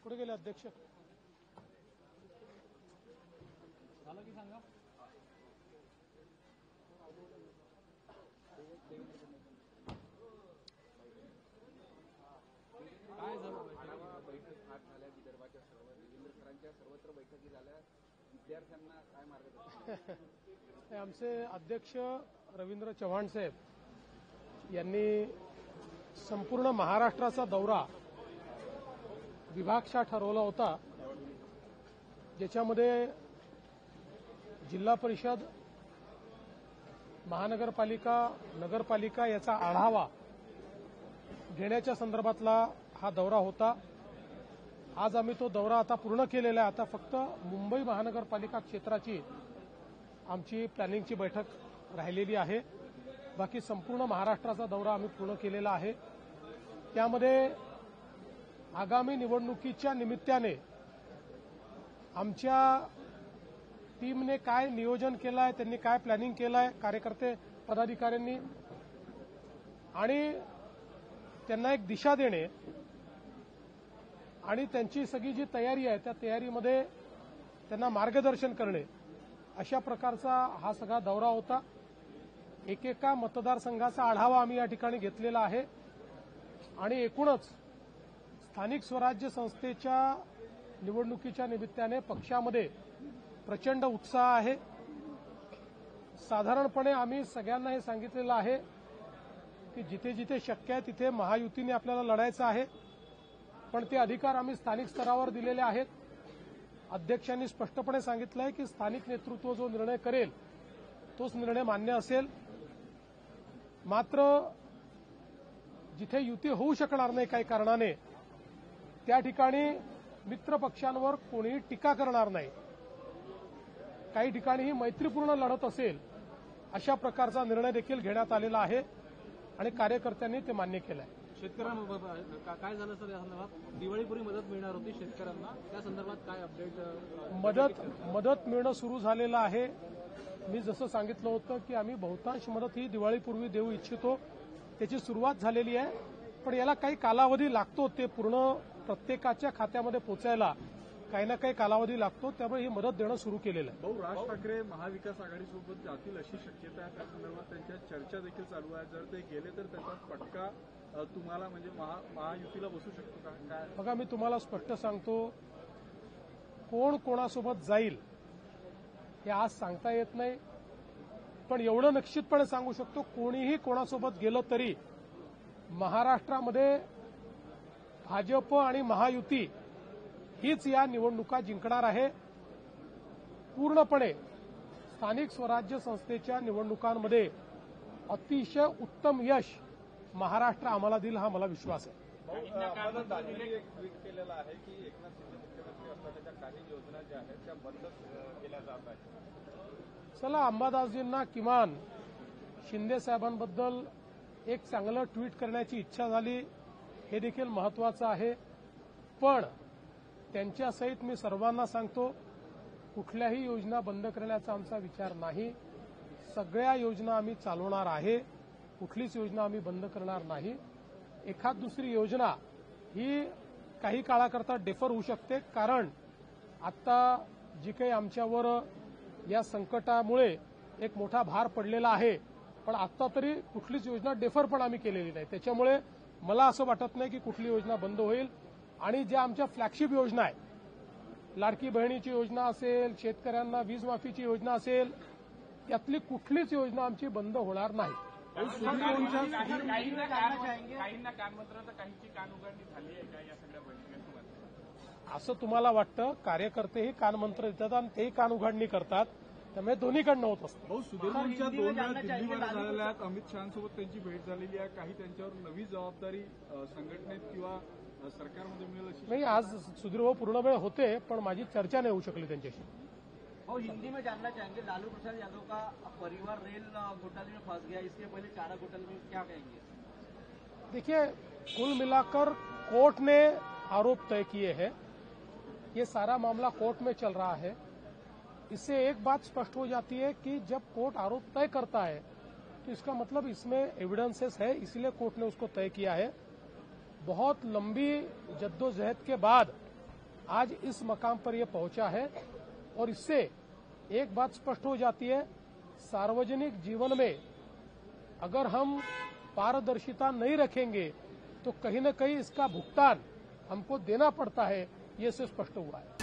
पुढे गेले अध्यक्ष. झालं की सांगा. काय झालं बैठक आज झाल्या विदर्भाच्या सर्व देवेंद्र सरांच्या सर्वत्र बैठकी झाल्या. विद्यार्थ्यांना काय मार्गदर्शन? आमचे अध्यक्ष रवींद्र चव्हाण साहेब यांनी संपूर्ण महाराष्ट्राचा दौरा विभागशः ठरवला होता, ज्याच्यामध्ये जिल्हा परिषद, महानगरपालिका, नगरपालिका याचा आढावा घेण्याच्या संदर्भातला हा दौरा होता. आज आम्ही तो दौरा आता पूर्ण केलेला आहे. आता फक्त मुंबई महानगरपालिका क्षेत्राची आमची प्लॅनिंगची बैठक राहिलेली आहे. बाकी संपूर्ण महाराष्ट्राचा दौरा आम्ही पूर्ण केलेला आहे. त्यामध्ये आगामी निवडणुकीच्या निमित्ताने आमच्या टीमने काय नियोजन केलं आहे, त्यांनी काय प्लॅनिंग केलं आहे, कार्यकर्ते पदाधिकाऱ्यांनी, आणि त्यांना एक दिशा देणे आणि त्यांची सगळी जी तयारी आहे त्या तयारीमध्ये त्यांना मार्गदर्शन करणे, अशा प्रकारचा हा सगळा दौरा होता. एकेका मतदारसंघाचा आढावा आम्ही या ठिकाणी घेतलेला आहे आणि एकूणच स्थानिक स्वराज्य संस्थेच्या निवडणुकीच्या निमित्ताने पक्षामध्ये प्रचंड उत्साह आहे. साधारणपणे आम्ही सगळ्यांना हे सांगितलेलं आहे की जिथे जिथे शक्य आहे तिथे महायुतीने आपल्याला लढायचं आहे, पण ते अधिकार आम्ही स्थानिक स्तरावर दिलेले आहेत. अध्यक्षांनी स्पष्टपणे सांगितलं आहे की स्थानिक नेतृत्व जो निर्णय करेल तोच निर्णय मान्य असेल. मात्र जिथे युती होऊ शकणार नाही काही कारणाने त्या ठिकाणी मित्र पक्षांवर कोणीही टीका करणार नाही. काही ठिकाणी ही मैत्रीपूर्ण लढत असेल अशा प्रकारचा निर्णय देखील घेण्यात आलेला आहे आणि कार्यकर्त्यांनी ते मान्य केलं आहे. शेतकऱ्यांना काय झालं सर या संदर्भात? दिवाळीपूर्वी मदत मिळणार होती शेतकऱ्यांना, त्या संदर्भात काय अपडेट? मदत मिळणं सुरू झालेलं आहे. मी जसं सांगितलं होतं की आम्ही बहुतांश मदत ही दिवाळीपूर्वी देऊ इच्छितो, त्याची सुरुवात झालेली आहे. पण याला काही कालावधी लागतो, ते पूर्ण प्रत्येकाच्या खात्यामध्ये पोचायला काही ना काही कालावधी लागतो. त्यामुळे ही मदत देणं सुरू केलेलं आहे. भाऊ, राज ठाकरे महाविकास आघाडीसोबत जातील अशी शक्यता आहे, त्या संदर्भात त्यांच्या चर्चा देखील चालू आहे. जर ते गेले तर त्याचा फटका तुम्हाला म्हणजे महायुतीला बसू शकतो का? काय बघा, मी तुम्हाला स्पष्ट सांगतो, कोण कोणासोबत जाईल हे आज सांगता येत नाही, पण एवढं निश्चितपणे सांगू शकतो, कोणीही कोणासोबत गेलं तरी महाराष्ट्रामध्ये भाजप आणि महायुती हीच या निवडणुका जिंकणार आहे. पूर्णपणे स्थानिक स्वराज्य संस्थेच्या निवडणुकांमध्ये अतिशय उत्तम यश महाराष्ट्र आम्हाला देईल, हा मला विश्वास आहे. एक ट्विट केलेलं आहे की एकनाथ शिंदे मुख्यमंत्री असतानाच्या काही योजना ज्या आहेत त्या बंद केल्या जात आहेत. चला, अंबादासजींना किमान शिंदे साहेबांबद्दल एक चांगलं ट्विट करण्याची इच्छा झाली, हे देखील महत्वाचं आहे. पण त्यांच्यासहित मी सर्वांना सांगतो, कुठल्याही योजना बंद करण्याचा आमचा विचार नाही. सगळ्या योजना आम्ही चालवणार आहे, कुठलीच योजना आम्ही बंद करणार नाही. एखाद दुसरी योजना ही काही काळाकरता डेफर होऊ शकते, कारण आता जी काही आमच्यावर या संकटामुळे एक मोठा भार पडलेला आहे, पण आता तरी कुठलीच योजना डेफर पण आम्ही केलेली नाही. त्याच्यामुळे मला असं वाटत नाही की कुठली योजना बंद होईल. आणि ज्या आमच्या फ्लॅगशिप योजना आहे, लाडकी बहिणीची योजना असेल, शेतकऱ्यांना वीज माफीची योजना असेल, यातली कुठलीच योजना आमची बंद होणार नाही. काहींना कान मंत्र तर काहींची कान उघडणी झाली आहे का या सगळ्या बैठकीमध्ये? असं तुम्हाला वाटतं? कार्यकर्तेही कानमंत्र देतात आणि तेही कान उघडणी करतात, त्यामुळे दोन्हीकडनं होत असतं. भाऊ, सुधीरभाऊंच्या 2 वेळा दिल्लीवर झालेल्या आहेत. अमित शहांसोबत त्यांची भेट झालेली आहे. काही त्यांच्यावर नवी जबाबदारी संघटनेत किंवा सरकारमध्ये मिळेल अशी नाही. आज सुधीरभाऊ पूर्ण वेळ होते, पण माझी चर्चा नाही होऊ शकली त्यांच्याशी. और हिंदी में जानना चाहेंगे, लालू प्रसाद यादव का परिवार रेल घोटाले में फंस गया, इसके पहले चारा घोटाले में क्या कहेंगे? देखिए, कुल मिलाकर कोर्ट ने आरोप तय किए हैं. ये सारा मामला कोर्ट में चल रहा है. इससे एक बात स्पष्ट हो जाती है कि जब कोर्ट आरोप तय करता है तो इसका मतलब इसमें एविडेंसेस है, इसलिए कोर्ट ने उसको तय किया है. बहुत लंबी जद्दोजहद के बाद आज इस मकाम पर यह पहुंचा है। और इससे एक बात स्पष्ट हो जाती है, सार्वजनिक जीवन में अगर हम पारदर्शिता नहीं रखेंगे तो कहीं न कहीं इसका भुगतान हमको देना पड़ता है, ये से स्पष्ट हुआ है।